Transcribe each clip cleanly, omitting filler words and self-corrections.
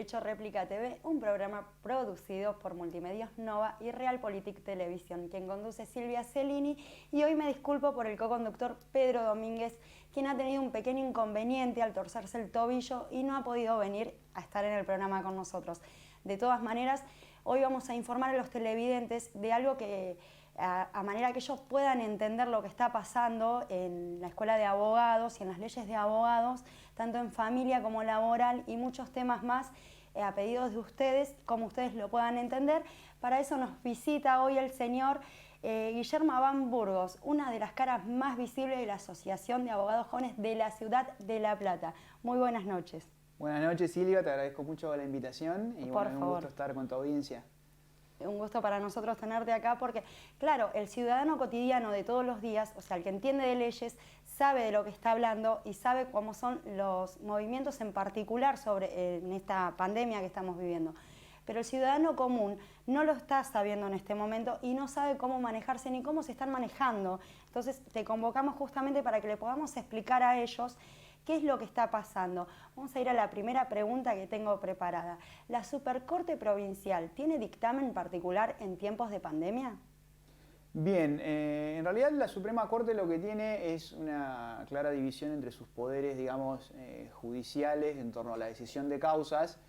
Derecho Réplica TV, un programa producido por Multimedios Nova y Realpolitik Televisión, quien conduce Silvia Cellini, y hoy me disculpo por el co-conductor Pedro Domínguez, quien ha tenido un pequeño inconveniente al torcerse el tobillo y no ha podido venir a estar en el programa con nosotros. De todas maneras, hoy vamos a informar a los televidentes de algo que, a manera que ellos puedan entender lo que está pasando en la Escuela de Abogados y en las leyes de abogados, tanto en familia como laboral y muchos temas más, a pedidos de ustedes, como ustedes lo puedan entender. Para eso nos visita hoy el señor Guillermo Abán Burgos, una de las caras más visibles de la Asociación de Abogados Jóvenes de la Ciudad de La Plata. Muy buenas noches. Buenas noches, Silvia, te agradezco mucho la invitación y bueno, es un gusto estar con tu audiencia. Un gusto para nosotros tenerte acá porque, claro, el ciudadano cotidiano de todos los días, o sea, el que entiende de leyes, sabe de lo que está hablando y sabe cómo son los movimientos en particular en esta pandemia que estamos viviendo. Pero el ciudadano común no lo está sabiendo en este momento y no sabe cómo manejarse ni cómo se están manejando. Entonces te convocamos justamente para que le podamos explicar a ellos qué es lo que está pasando. Vamos a ir a la primera pregunta que tengo preparada. ¿La Supercorte Provincial tiene dictamen particular en tiempos de pandemia? Bien, en realidad la Suprema Corte lo que tiene es una clara división entre sus poderes, digamos, judiciales en torno a la decisión de causas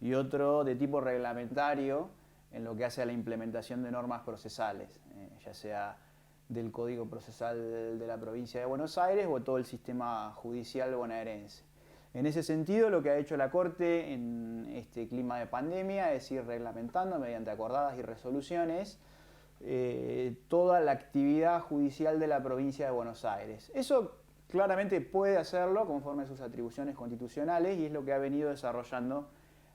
y otro de tipo reglamentario en lo que hace a la implementación de normas procesales, ya sea del Código Procesal de la Provincia de Buenos Aires o todo el sistema judicial bonaerense. En ese sentido, lo que ha hecho la Corte en este clima de pandemia es ir reglamentando mediante acordadas y resoluciones toda la actividad judicial de la Provincia de Buenos Aires. Eso claramente puede hacerlo conforme a sus atribuciones constitucionales y es lo que ha venido desarrollando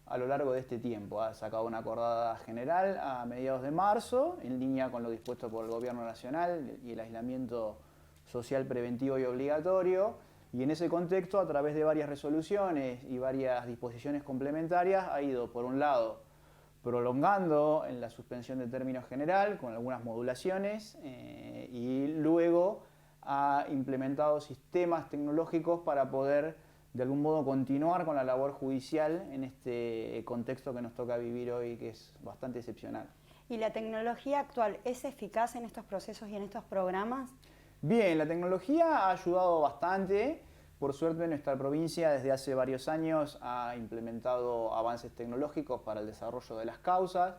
a lo largo de este tiempo. Ha sacado una acordada general a mediados de marzo, en línea con lo dispuesto por el Gobierno Nacional y el aislamiento social preventivo y obligatorio, y en ese contexto, a través de varias resoluciones y varias disposiciones complementarias, ha ido, por un lado, prolongando en la suspensión de término general, con algunas modulaciones, y luego ha implementado sistemas tecnológicos para poder de algún modo continuar con la labor judicial en este contexto que nos toca vivir hoy, que es bastante excepcional. ¿Y la tecnología actual es eficaz en estos procesos y en estos programas? Bien, la tecnología ha ayudado bastante. Por suerte, nuestra provincia desde hace varios años ha implementado avances tecnológicos para el desarrollo de las causas.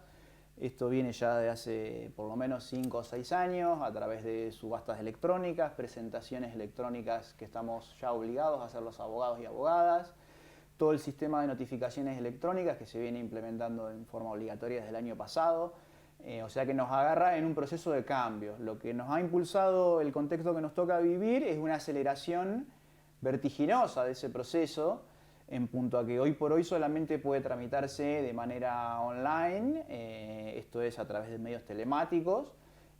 Esto viene ya de hace por lo menos 5 o 6 años a través de subastas electrónicas, presentaciones electrónicas que estamos ya obligados a hacer los abogados y abogadas, todo el sistema de notificaciones electrónicas que se viene implementando en forma obligatoria desde el año pasado, o sea que nos agarra en un proceso de cambio. Lo que nos ha impulsado el contexto que nos toca vivir es una aceleración vertiginosa de ese proceso, en punto a que hoy por hoy solamente puede tramitarse de manera online, esto es a través de medios telemáticos,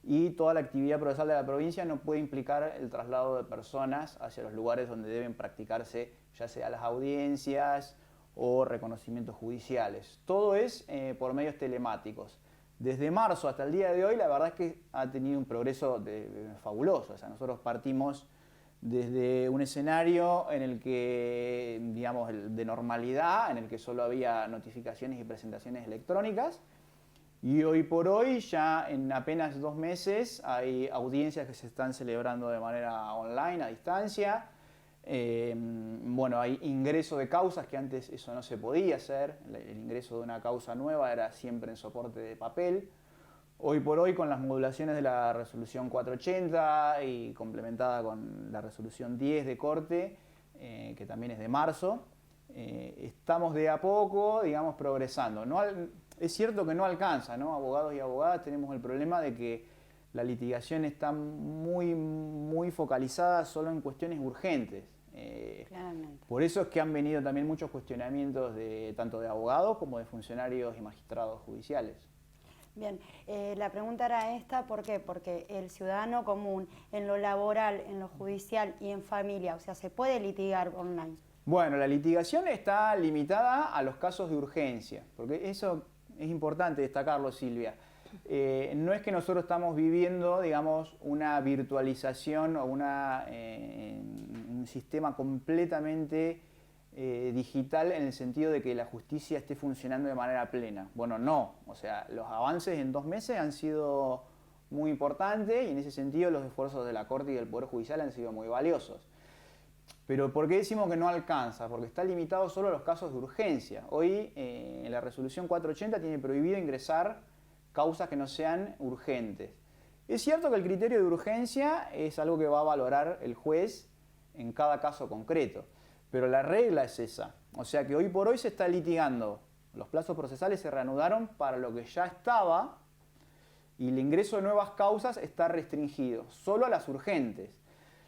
y toda la actividad procesal de la provincia no puede implicar el traslado de personas hacia los lugares donde deben practicarse ya sea las audiencias o reconocimientos judiciales. Todo es por medios telemáticos. Desde marzo hasta el día de hoy la verdad es que ha tenido un progreso fabuloso. O sea, nosotros partimos desde un escenario en el que, digamos, de normalidad, en el que solo había notificaciones y presentaciones electrónicas, y hoy por hoy ya en apenas 2 meses hay audiencias que se están celebrando de manera online, a distancia. Bueno, hay ingreso de causas que antes eso no se podía hacer, el ingreso de una causa nueva era siempre en soporte de papel. Hoy por hoy, con las modulaciones de la resolución 480 y complementada con la resolución 10 de Corte, que también es de marzo, estamos de a poco, digamos, progresando. Es cierto que no alcanza, ¿no? Abogados y abogadas tenemos el problema de que la litigación está muy focalizada solo en cuestiones urgentes. Claramente. Por eso es que han venido también muchos cuestionamientos tanto de abogados como de funcionarios y magistrados judiciales. Bien, la pregunta era esta, ¿por qué? Porque el ciudadano común, en lo laboral, en lo judicial y en familia, o sea, ¿se puede litigar online? Bueno, la litigación está limitada a los casos de urgencia, porque eso es importante destacarlo, Silvia. No es que nosotros estamos viviendo, digamos, una virtualización o un sistema completamente digital en el sentido de que la justicia esté funcionando de manera plena. Bueno, no. O sea, los avances en 2 meses han sido muy importantes y en ese sentido los esfuerzos de la Corte y del Poder Judicial han sido muy valiosos. Pero ¿por qué decimos que no alcanza? Porque está limitado solo a los casos de urgencia. Hoy la resolución 480 tiene prohibido ingresar causas que no sean urgentes. Es cierto que el criterio de urgencia es algo que va a valorar el juez en cada caso concreto, pero la regla es esa. O sea que hoy por hoy se está litigando. Los plazos procesales se reanudaron para lo que ya estaba y el ingreso de nuevas causas está restringido solo a las urgentes.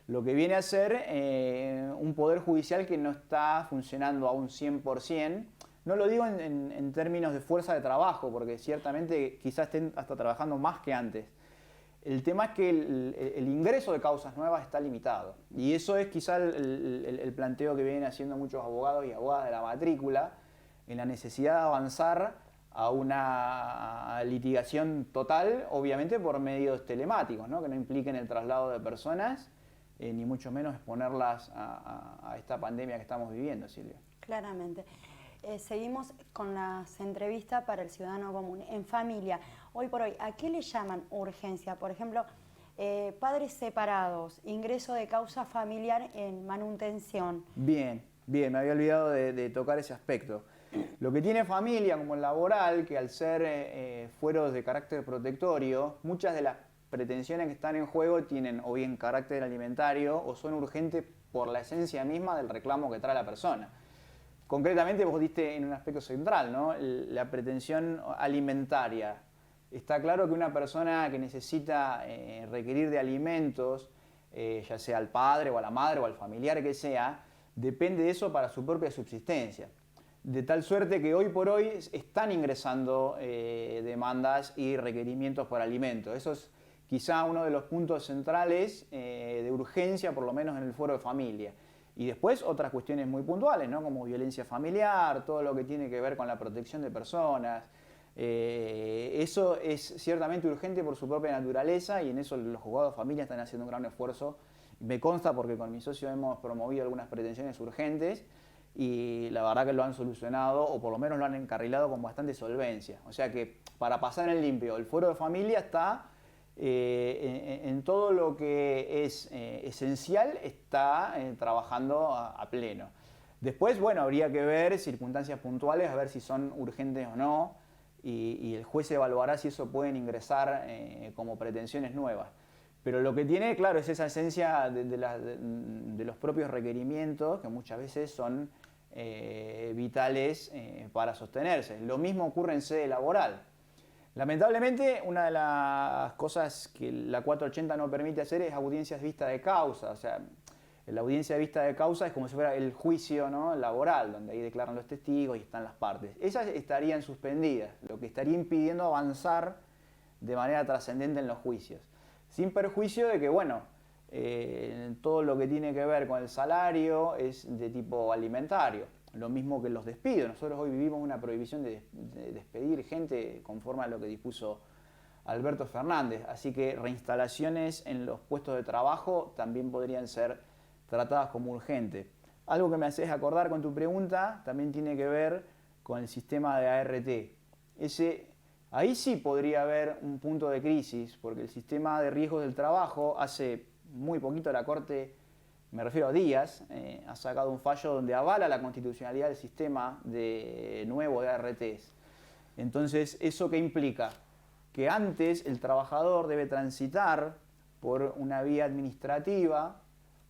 Lo que viene a ser un poder judicial que no está funcionando a un 100%. No lo digo en términos de fuerza de trabajo, porque ciertamente quizás estén hasta trabajando más que antes. El tema es que el ingreso de causas nuevas está limitado. Y eso es quizá el planteo que vienen haciendo muchos abogados y abogadas de la matrícula, en la necesidad de avanzar a una litigación total, obviamente por medios telemáticos, ¿no? Que no impliquen el traslado de personas, ni mucho menos exponerlas a esta pandemia que estamos viviendo, Silvia. Claramente. Seguimos con las entrevistas para el ciudadano común. En familia, hoy por hoy, ¿a qué le llaman urgencia? Por ejemplo, padres separados, ingreso de causa familiar en manutención. Bien, me había olvidado de tocar ese aspecto. Lo que tiene familia como el laboral, que al ser fueros de carácter protectorio, muchas de las pretensiones que están en juego tienen o bien carácter alimentario o son urgentes por la esencia misma del reclamo que trae la persona. Concretamente vos diste en un aspecto central, ¿no? La pretensión alimentaria. Está claro que una persona que necesita requerir de alimentos, ya sea al padre o a la madre o al familiar que sea, depende de eso para su propia subsistencia. De tal suerte que hoy por hoy están ingresando demandas y requerimientos por alimentos. Eso es quizá uno de los puntos centrales de urgencia, por lo menos en el fuero de familia. Y después otras cuestiones muy puntuales, ¿no? Como violencia familiar, todo lo que tiene que ver con la protección de personas. Eso es ciertamente urgente por su propia naturaleza y en eso los juzgados de familia están haciendo un gran esfuerzo. Me consta porque con mi socio hemos promovido algunas pretensiones urgentes y la verdad que lo han solucionado o por lo menos lo han encarrilado con bastante solvencia. O sea que para pasar en limpio, el fuero de familia está en todo lo que es esencial, está trabajando a pleno. Después, bueno, habría que ver circunstancias puntuales, a ver si son urgentes o no, y el juez evaluará si eso pueden ingresar como pretensiones nuevas. Pero lo que tiene, claro, es esa esencia de los propios requerimientos, que muchas veces son vitales para sostenerse. Lo mismo ocurre en sede laboral. Lamentablemente, una de las cosas que la 480 no permite hacer es audiencias vista de causa. O sea, la audiencia de vista de causa es como si fuera el juicio, ¿no?, laboral, donde ahí declaran los testigos y están las partes. Esas estarían suspendidas, lo que estaría impidiendo avanzar de manera trascendente en los juicios. Sin perjuicio de que, bueno, todo lo que tiene que ver con el salario es de tipo alimentario. Lo mismo que los despidos. Nosotros hoy vivimos una prohibición de despedir gente conforme a lo que dispuso Alberto Fernández. Así que reinstalaciones en los puestos de trabajo también podrían ser tratadas como urgentes. Algo que me haces acordar con tu pregunta también tiene que ver con el sistema de ART. Ahí sí podría haber un punto de crisis, porque el sistema de riesgos del trabajo, hace muy poquito la Corte, me refiero a días, ha sacado un fallo donde avala la constitucionalidad del sistema nuevo de ARTs. Entonces, ¿eso qué implica? Que antes el trabajador debe transitar por una vía administrativa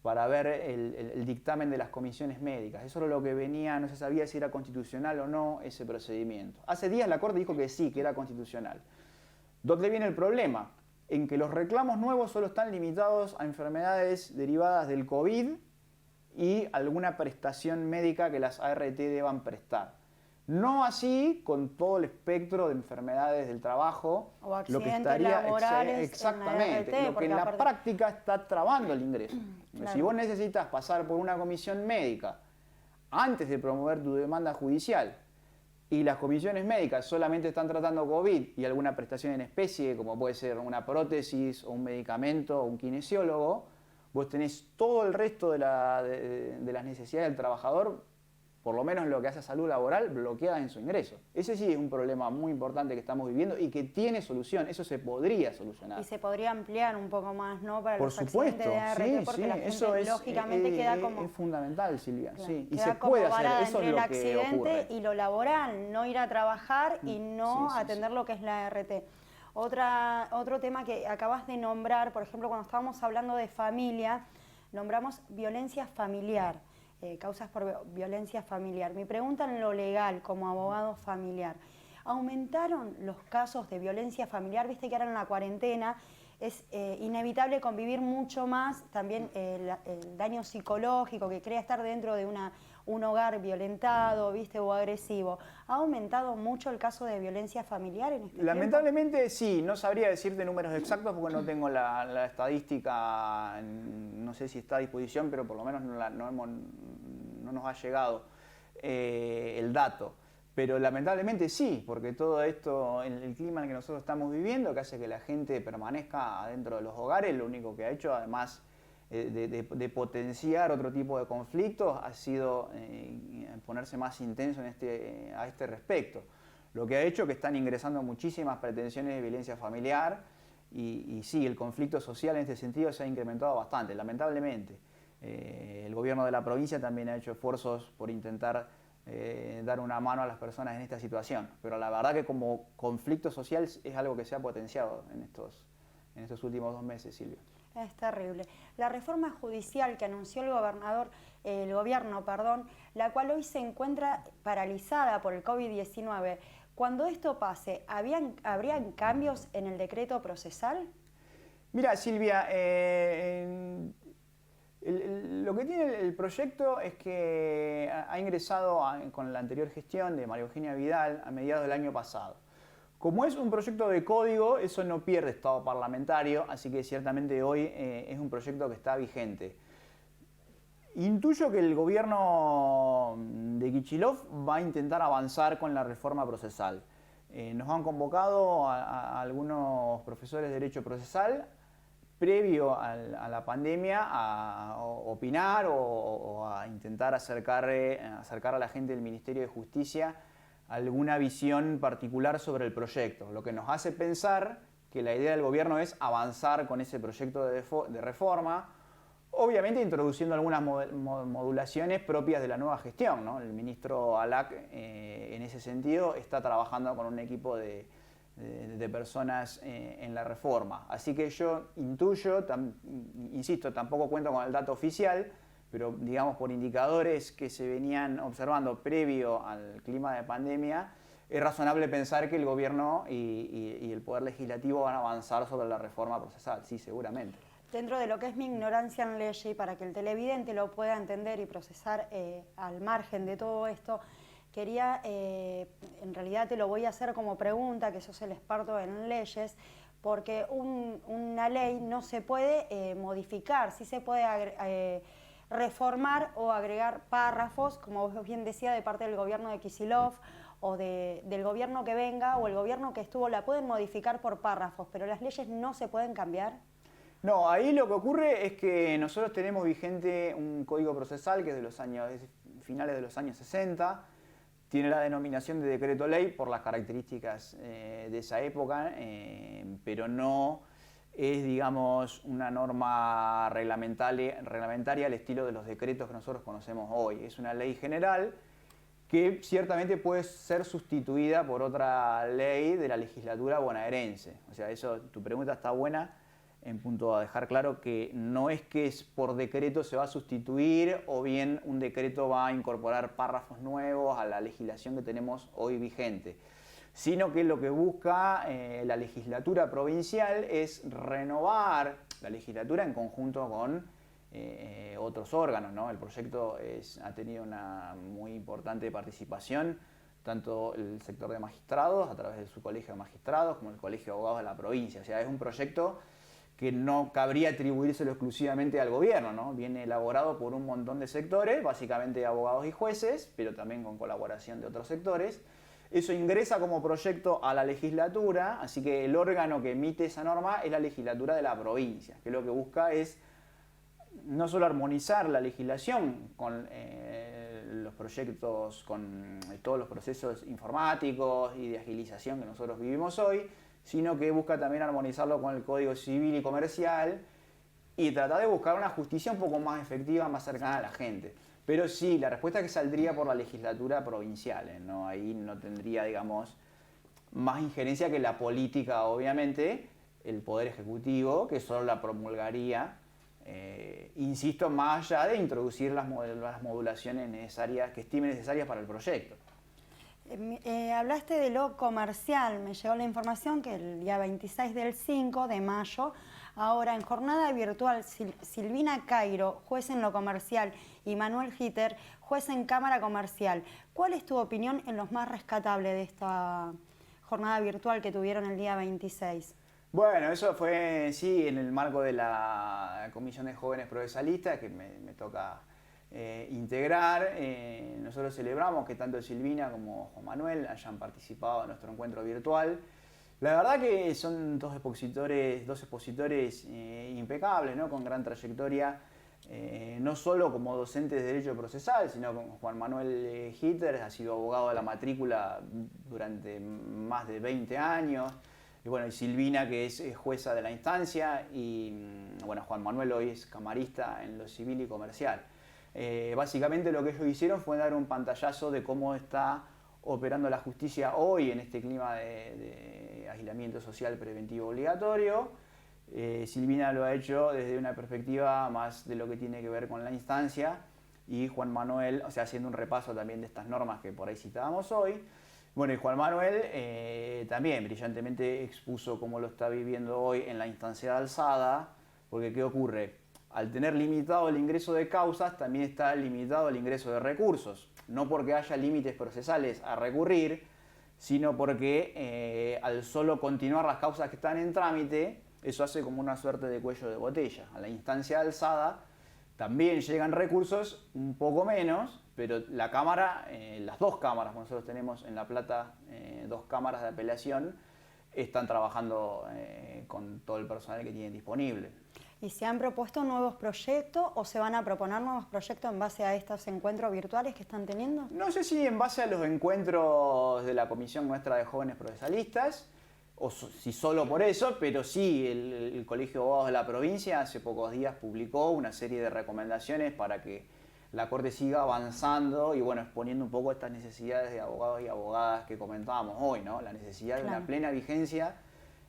para ver el dictamen de las comisiones médicas. Eso era lo que venía, no se sabía si era constitucional o no ese procedimiento. Hace días la Corte dijo que sí, que era constitucional. ¿Dónde viene el problema? En que los reclamos nuevos solo están limitados a enfermedades derivadas del COVID y alguna prestación médica que las ART deban prestar. No así con todo el espectro de enfermedades del trabajo, o accidentes lo que estaría laborales exactamente, en la ART, lo que en la práctica está trabando el ingreso. Claro. Si vos necesitas pasar por una comisión médica antes de promover tu demanda judicial y las comisiones médicas solamente están tratando COVID y alguna prestación en especie, como puede ser una prótesis o un medicamento o un kinesiólogo, vos tenés todo el resto de las necesidades del trabajador por lo menos lo que hace a salud laboral, bloqueadas en su ingreso. Ese sí es un problema muy importante que estamos viviendo y que tiene solución. Eso se podría solucionar. Y se podría ampliar un poco más, ¿no? Para Por los supuesto, accidentes de ART, porque la gente eso lógicamente queda como... Es fundamental, Silvia, Claro, sí. Y queda se como puede hacer, varada eso entre es el lo que accidente ocurre. y lo laboral, no ir a trabajar y no atender lo que es la ART. Otro tema que acabas de nombrar, por ejemplo, cuando estábamos hablando de familia, nombramos violencia familiar, causas por violencia familiar. Mi pregunta en lo legal, como abogado familiar, ¿aumentaron los casos de violencia familiar? Viste que ahora en la cuarentena es inevitable convivir mucho más, también el daño psicológico que crea estar dentro de un hogar violentado, ¿viste? O agresivo. ¿Ha aumentado mucho el caso de violencia familiar en este Lamentablemente tiempo? Sí, no sabría decirte números exactos porque no tengo la estadística, no sé si está a disposición, pero por lo menos no nos ha llegado el dato. Pero lamentablemente sí, porque todo esto, el clima en el que nosotros estamos viviendo, que hace que la gente permanezca adentro de los hogares, lo único que ha hecho, además de potenciar otro tipo de conflictos, ha sido ponerse más intenso a este respecto. Lo que ha hecho que están ingresando muchísimas pretensiones de violencia familiar y sí, el conflicto social en este sentido se ha incrementado bastante, lamentablemente. El gobierno de la provincia también ha hecho esfuerzos por intentar dar una mano a las personas en esta situación. Pero la verdad que como conflicto social es algo que se ha potenciado en estos últimos 2 meses, Silvia. Es terrible. La reforma judicial que anunció el gobierno, la cual hoy se encuentra paralizada por el COVID-19, cuando esto pase, ¿habrían cambios en el decreto procesal? Mira, Silvia, lo que tiene el proyecto es que ha ingresado con la anterior gestión de María Eugenia Vidal a mediados del año pasado. Como es un proyecto de código, eso no pierde estado parlamentario, así que ciertamente hoy es un proyecto que está vigente. Intuyo que el gobierno de Kicillof va a intentar avanzar con la reforma procesal. Nos han convocado a algunos profesores de Derecho Procesal previo a la pandemia a opinar o a intentar acercar a la gente del Ministerio de Justicia alguna visión particular sobre el proyecto, lo que nos hace pensar que la idea del gobierno es avanzar con ese proyecto de reforma, obviamente introduciendo algunas modulaciones propias de la nueva gestión, ¿no? El ministro Alac en ese sentido está trabajando con un equipo de personas en la reforma. Así que yo intuyo, insisto, tampoco cuento con el dato oficial, pero digamos por indicadores que se venían observando previo al clima de pandemia, es razonable pensar que el gobierno y el Poder Legislativo van a avanzar sobre la reforma procesal, sí, seguramente. Dentro de lo que es mi ignorancia en ley y para que el televidente lo pueda entender y procesar al margen de todo esto, quería, en realidad te lo voy a hacer como pregunta, que sos el experto en leyes, porque una ley no se puede modificar, sí se puede reformar o agregar párrafos, como vos bien decía, de parte del gobierno de Kicillof o del gobierno que venga o el gobierno que estuvo, la pueden modificar por párrafos, pero las leyes no se pueden cambiar. No, ahí lo que ocurre es que nosotros tenemos vigente un código procesal que es de finales de los años 60, tiene la denominación de decreto ley por las características de esa época, pero no es, digamos, una norma reglamentaria al estilo de los decretos que nosotros conocemos hoy. Es una ley general que ciertamente puede ser sustituida por otra ley de la legislatura bonaerense. O sea, tu pregunta está buena en punto a dejar claro que no es que por decreto se va a sustituir o bien un decreto va a incorporar párrafos nuevos a la legislación que tenemos hoy vigente, sino que lo que busca la legislatura provincial es renovar la legislatura en conjunto con otros órganos, ¿no? El proyecto ha tenido una muy importante participación, tanto el sector de magistrados, a través de su colegio de magistrados, como el colegio de abogados de la provincia. O sea, es un proyecto que no cabría atribuírselo exclusivamente al gobierno, ¿no? Viene elaborado por un montón de sectores, básicamente abogados y jueces, pero también con colaboración de otros sectores. Eso ingresa como proyecto a la legislatura, así que el órgano que emite esa norma es la legislatura de la provincia, que lo que busca es no solo armonizar la legislación con los proyectos, con todos los procesos informáticos y de agilización que nosotros vivimos hoy, sino que busca también armonizarlo con el Código Civil y Comercial y tratar de buscar una justicia un poco más efectiva, más cercana a la gente. Pero sí, la respuesta es que saldría por la legislatura provincial, ¿no? Ahí no tendría, digamos, más injerencia que la política, obviamente, el Poder Ejecutivo, que solo la promulgaría, insisto, más allá de introducir las modulaciones necesarias, que estime necesarias para el proyecto. Hablaste de lo comercial, me llegó la información que el día 26 del 5 de mayo, ahora en jornada virtual, Silvina Cairo, juez en lo comercial, y Manuel Gitter, juez en Cámara Comercial. ¿Cuál es tu opinión en los más rescatables de esta jornada virtual que tuvieron el día 26? Bueno, eso fue, sí, en el marco de la Comisión de Jóvenes Procesalistas, que me toca integrar. Nosotros celebramos que tanto Silvina como Juan Manuel hayan participado en nuestro encuentro virtual. La verdad que son dos expositores impecables, ¿no? Con gran trayectoria, no solo como docentes de Derecho Procesal, sino como Juan Manuel Gitter, ha sido abogado de la matrícula durante más de 20 años. Y bueno, y Silvina, que es jueza de la instancia, y bueno, Juan Manuel hoy es camarista en lo civil y comercial. Básicamente lo que ellos hicieron fue dar un pantallazo de cómo está operando la justicia hoy en este clima de aislamiento social preventivo obligatorio. Silvina lo ha hecho desde una perspectiva más de lo que tiene que ver con la instancia, y Juan Manuel, o sea, haciendo un repaso también de estas normas que por ahí citábamos hoy. Bueno, y Juan Manuel también brillantemente expuso cómo lo está viviendo hoy en la instancia de alzada, porque ¿qué ocurre? Al tener limitado el ingreso de causas, también está limitado el ingreso de recursos. No porque haya límites procesales a recurrir, sino porque al solo continuar las causas que están en trámite, eso hace como una suerte de cuello de botella. A la instancia alzada también llegan recursos, un poco menos, pero la Cámara, las dos cámaras, nosotros tenemos en La Plata 2 cámaras de apelación, están trabajando con todo el personal que tienen disponible. ¿Y se han propuesto nuevos proyectos o se van a proponer nuevos proyectos en base a estos encuentros virtuales que están teniendo? No sé si en base a los encuentros de la Comisión Nuestra de Jóvenes Procesalistas, o si solo por eso, pero sí, el Colegio de Abogados de la provincia hace pocos días publicó una serie de recomendaciones para que la Corte siga avanzando y bueno, exponiendo un poco estas necesidades de abogados y abogadas que comentábamos hoy, ¿no? La necesidad de una plena vigencia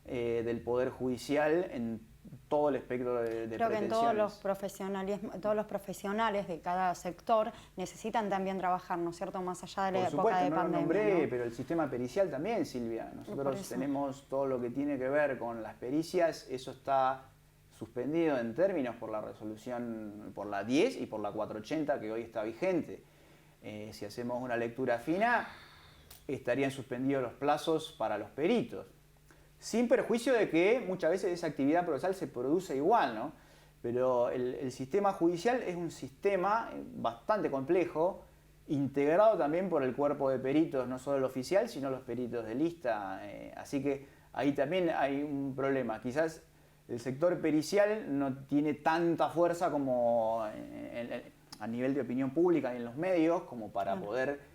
del Poder Judicial en todo el espectro de Creo que en pretensiones. todos los profesionales de cada sector necesitan también trabajar, ¿no es cierto?, más allá de la época de no pandemia. Lo nombré, ¿no? pero el sistema pericial también, Silvia. Nosotros tenemos todo lo que tiene que ver con las pericias, eso está suspendido en términos por la resolución, por la 10 y por la 480 que hoy está vigente. Si hacemos una lectura fina, estarían suspendidos los plazos para los peritos. Sin perjuicio de que muchas veces esa actividad procesal se produce igual, ¿no? Pero el sistema judicial es un sistema bastante complejo, integrado también por el cuerpo de peritos, no solo el oficial, sino los peritos de lista. Así que ahí también hay un problema. Quizás el sector pericial no tiene tanta fuerza como a nivel de opinión pública y en los medios como para poder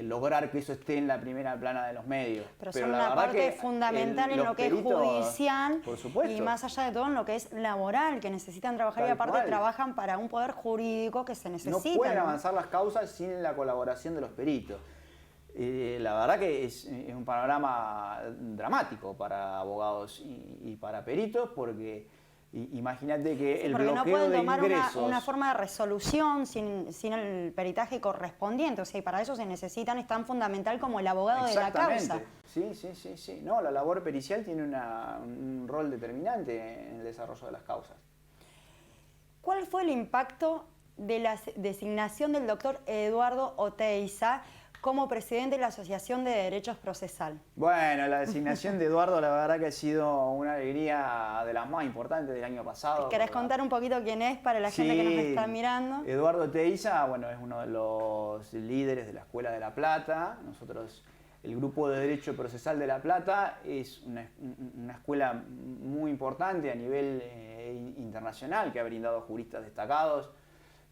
lograr que eso esté en la primera plana de los medios. Pero son una parte fundamental en lo que es judicial, por supuesto, y más allá de todo en lo que es laboral, que necesitan trabajar y aparte trabajan para un poder jurídico que se necesita. No pueden avanzar las causas sin la colaboración de los peritos. La verdad que es un panorama dramático para abogados y para peritos, porque imagínate que el bloqueo no pueden de tomar ingresos... una forma de resolución sin el peritaje correspondiente, o sea, y para eso se necesitan, es tan fundamental como el abogado de la causa. Sí. No, la labor pericial tiene un rol determinante en el desarrollo de las causas. ¿Cuál fue el impacto de la designación del doctor Eduardo Oteiza como presidente de la Asociación de Derechos Procesal? Bueno, la designación de Eduardo, la verdad que ha sido una alegría de las más importantes del año pasado. ¿Querés contar un poquito quién es para la gente que nos está mirando? Eduardo Oteiza, bueno, es uno de los líderes de la Escuela de La Plata. Nosotros, el Grupo de Derecho Procesal de La Plata, es una escuela muy importante a nivel internacional que ha brindado juristas destacados.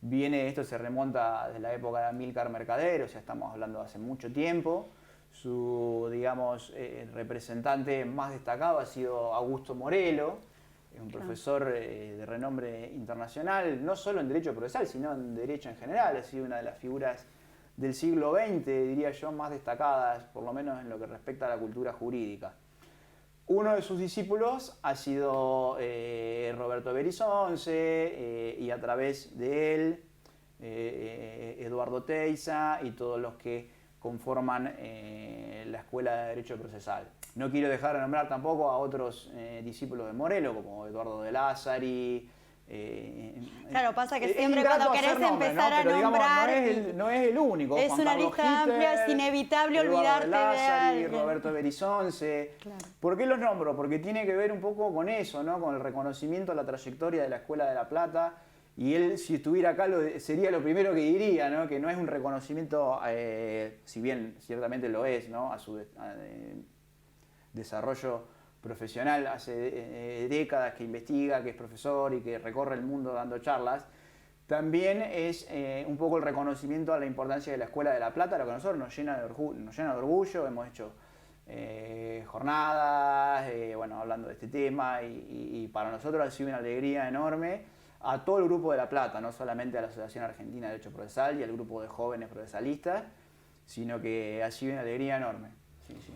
Esto se remonta desde la época de Amílcar Mercader, o sea, estamos hablando de hace mucho tiempo. Su, digamos, representante más destacado ha sido Augusto Morelo, un profesor de renombre internacional, no solo en derecho procesal, sino en derecho en general. Ha sido una de las figuras del siglo XX, diría yo, más destacadas, por lo menos en lo que respecta a la cultura jurídica. Uno de sus discípulos ha sido Roberto Berizonce, y a través de él, Eduardo Teiza y todos los que conforman la Escuela de Derecho Procesal. No quiero dejar de nombrar tampoco a otros discípulos de Morelo, como Eduardo de Lázari. Claro, pasa que siempre cuando querés empezar a nombrar... Digamos, no es el único. Es Juan una Carlos lista Hitter, amplia, es inevitable Eduardo olvidarte de Lázari, de alguien. Roberto Berizonce. Claro. ¿Por qué los nombro? Porque tiene que ver un poco con eso, ¿no? Con el reconocimiento a la trayectoria de la Escuela de La Plata. Y él, si estuviera acá, sería lo primero que diría, ¿no? Que no es un reconocimiento, si bien ciertamente lo es, ¿no? A su desarrollo profesional. Hace décadas que investiga, que es profesor y que recorre el mundo dando charlas. También es un poco el reconocimiento a la importancia de la Escuela de La Plata, lo que a nosotros nos llena de orgullo. Hemos hecho jornadas, bueno, hablando de este tema, y para nosotros ha sido una alegría enorme. A todo el grupo de La Plata, no solamente a la Asociación Argentina de Derecho Procesal y al grupo de jóvenes procesalistas, sino que ha sido una alegría enorme. Sí, sí.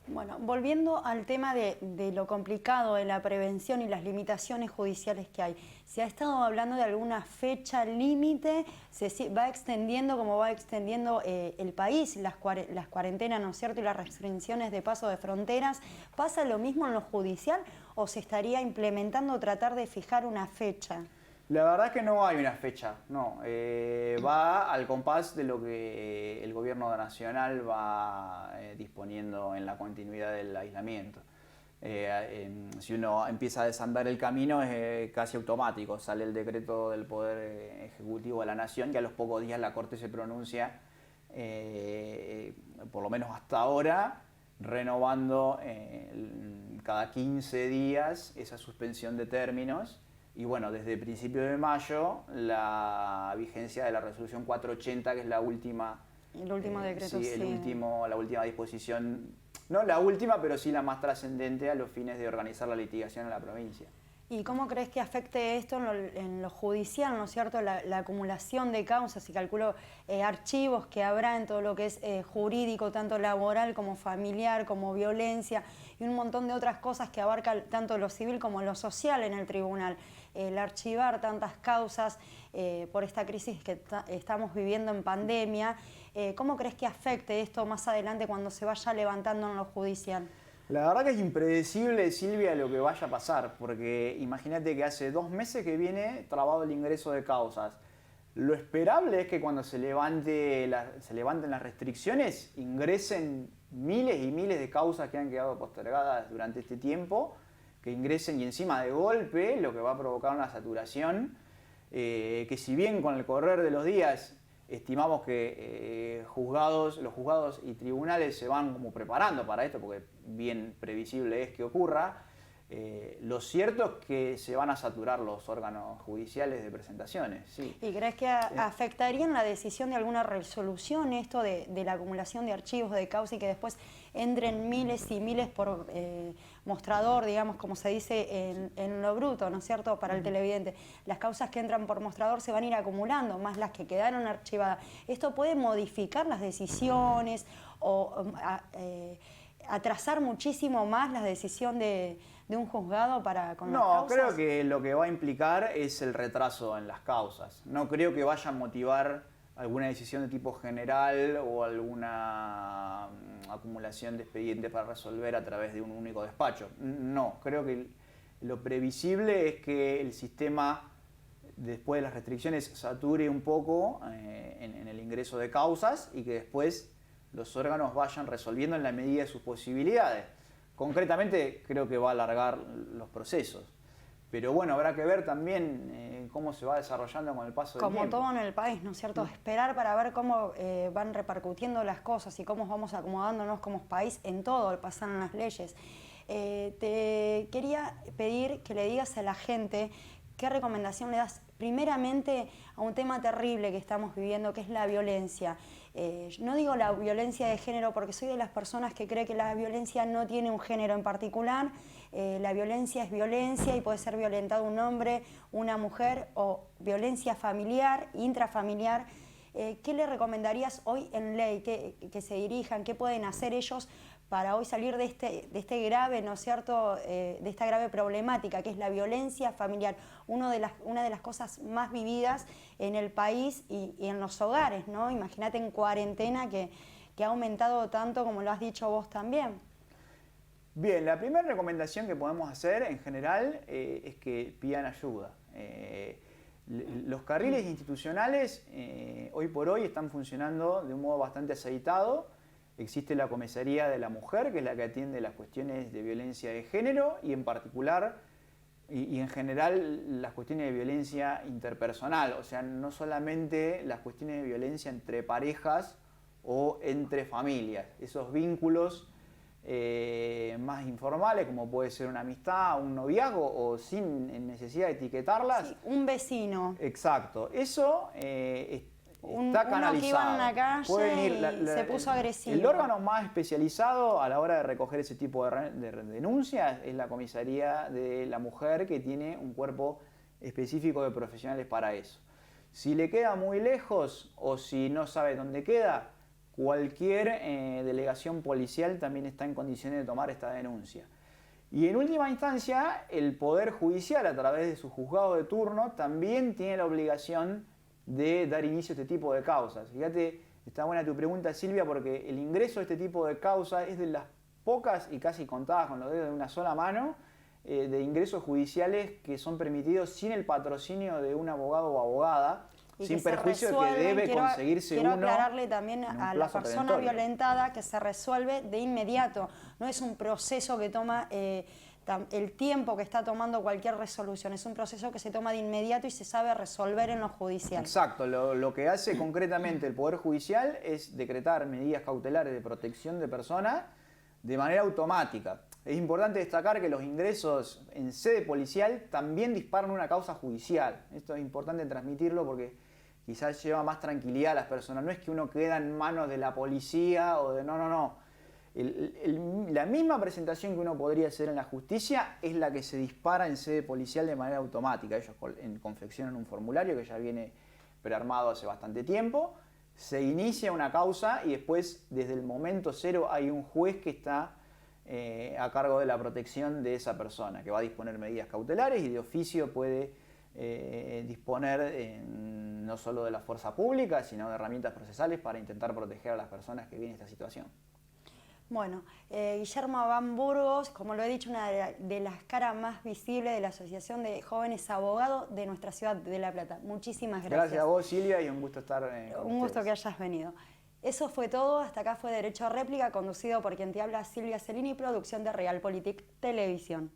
Bueno, volviendo al tema de lo complicado de la prevención y las limitaciones judiciales que hay, ¿se ha estado hablando de alguna fecha límite? ¿Se va extendiendo como va extendiendo el país, las cuarentenas, ¿no es cierto?, y las restricciones de paso de fronteras? ¿Pasa lo mismo en lo judicial o se estaría implementando tratar de fijar una fecha? La verdad es que no hay una fecha, no. Va al compás de lo que el gobierno nacional va disponiendo en la continuidad del aislamiento. Si uno empieza a desandar el camino es casi automático, sale el decreto del Poder Ejecutivo de la Nación y a los pocos días la Corte se pronuncia, por lo menos hasta ahora, renovando cada 15 días esa suspensión de términos. Y bueno, desde principios de mayo, la vigencia de la resolución 480, que es la última... El último decreto, sí. Sí. La última disposición, no la última, pero sí la más trascendente a los fines de organizar la litigación en la provincia. ¿Y cómo crees que afecte esto en lo judicial, ¿no es cierto? La acumulación de causas y calculo archivos que habrá en todo lo que es jurídico, tanto laboral como familiar, como violencia y un montón de otras cosas que abarca tanto lo civil como lo social en el tribunal. El archivar tantas causas por esta crisis que estamos viviendo en pandemia, ¿cómo crees que afecte esto más adelante cuando se vaya levantando en lo judicial? La verdad que es impredecible, Silvia, lo que vaya a pasar, porque imagínate que hace 2 meses que viene trabado el ingreso de causas. Lo esperable es que cuando se levanten las restricciones, ingresen miles y miles de causas que han quedado postergadas durante este tiempo, que ingresen y encima de golpe, lo que va a provocar una saturación, que si bien con el correr de los días estimamos que los juzgados y tribunales se van como preparando para esto, porque bien previsible es que ocurra, lo cierto es que se van a saturar los órganos judiciales de presentaciones. Sí. ¿Y crees que afectaría en la decisión de alguna resolución esto de la acumulación de archivos de causa y que después entren miles y miles por mostrador, digamos, como se dice en lo bruto, ¿no es cierto?, para el televidente? Las causas que entran por mostrador se van a ir acumulando, más las que quedaron archivadas. ¿Esto puede modificar las decisiones o atrasar muchísimo más la decisión de un juzgado con las causas? No, creo que lo que va a implicar es el retraso en las causas. No creo que vaya a motivar alguna decisión de tipo general o alguna acumulación de expedientes para resolver a través de un único despacho. No, creo que lo previsible es que el sistema, después de las restricciones, sature un poco en el ingreso de causas y que después los órganos vayan resolviendo en la medida de sus posibilidades. Concretamente, creo que va a alargar los procesos. Pero bueno, habrá que ver también cómo se va desarrollando con el paso del tiempo. Como todo en el país, ¿no es cierto? Esperar para ver cómo van repercutiendo las cosas y cómo vamos acomodándonos como país en todo, al pasar en las leyes. Te quería pedir que le digas a la gente qué recomendación le das primeramente a un tema terrible que estamos viviendo, que es la violencia. No digo la violencia de género porque soy de las personas que cree que la violencia no tiene un género en particular. La violencia es violencia y puede ser violentado un hombre, una mujer o violencia familiar, intrafamiliar. ¿Qué le recomendarías hoy en ley que se dirijan? ¿Qué pueden hacer ellos para hoy salir de este grave, ¿no es cierto?, de esta grave problemática que es la violencia familiar, una de las cosas más vividas en el país y en los hogares, ¿no? Imagínate en cuarentena que ha aumentado tanto como lo has dicho vos también. Bien, la primera recomendación que podemos hacer en general es que pidan ayuda. Los carriles institucionales hoy por hoy están funcionando de un modo bastante aceitado. Existe la comisaría de la mujer, que es la que atiende las cuestiones de violencia de género y en particular y en general las cuestiones de violencia interpersonal, o sea, no solamente las cuestiones de violencia entre parejas o entre familias, esos vínculos más informales, como puede ser una amistad, un noviazgo o sin necesidad de etiquetarlas. Sí, un vecino. Exacto, eso está canalizado. Uno que iba en la calle y se puso agresivo. El órgano más especializado a la hora de recoger ese tipo de denuncias es la comisaría de la mujer, que tiene un cuerpo específico de profesionales para eso. Si le queda muy lejos o si no sabe dónde queda, cualquier delegación policial también está en condiciones de tomar esta denuncia. Y en última instancia, el Poder Judicial, a través de su juzgado de turno, también tiene la obligación de dar inicio a este tipo de causas. Fíjate, está buena tu pregunta, Silvia, porque el ingreso a este tipo de causas es de las pocas y casi contadas con los dedos de una sola mano de ingresos judiciales que son permitidos sin el patrocinio de un abogado o abogada, y sin perjuicio de que debe conseguirse uno. Quiero aclararle también a la persona violentada que se resuelve de inmediato. No es un proceso que toma el tiempo que está tomando cualquier resolución. Es un proceso que se toma de inmediato y se sabe resolver en lo judicial. Exacto. Lo que hace concretamente el Poder Judicial es decretar medidas cautelares de protección de personas de manera automática. Es importante destacar que los ingresos en sede policial también disparan una causa judicial. Esto es importante transmitirlo porque quizás lleva más tranquilidad a las personas. No es que uno queda en manos de la policía o de... No. La misma presentación que uno podría hacer en la justicia es la que se dispara en sede policial de manera automática. Ellos confeccionan un formulario que ya viene prearmado hace bastante tiempo, se inicia una causa y después, desde el momento cero, hay un juez que está a cargo de la protección de esa persona, que va a disponer medidas cautelares y de oficio puede disponer no solo de la fuerza pública, sino de herramientas procesales para intentar proteger a las personas que viven en esta situación. Bueno, Guillermo Abán Burgos, como lo he dicho, una de las caras más visibles de la Asociación de Jóvenes Abogados de nuestra ciudad de La Plata. Muchísimas gracias. Gracias a vos, Silvia, y un gusto estar con Un gusto que hayas venido. Eso fue todo. Hasta acá fue Derecho a Réplica, conducido por quien te habla, Silvia Celini, producción de Realpolitik Televisión.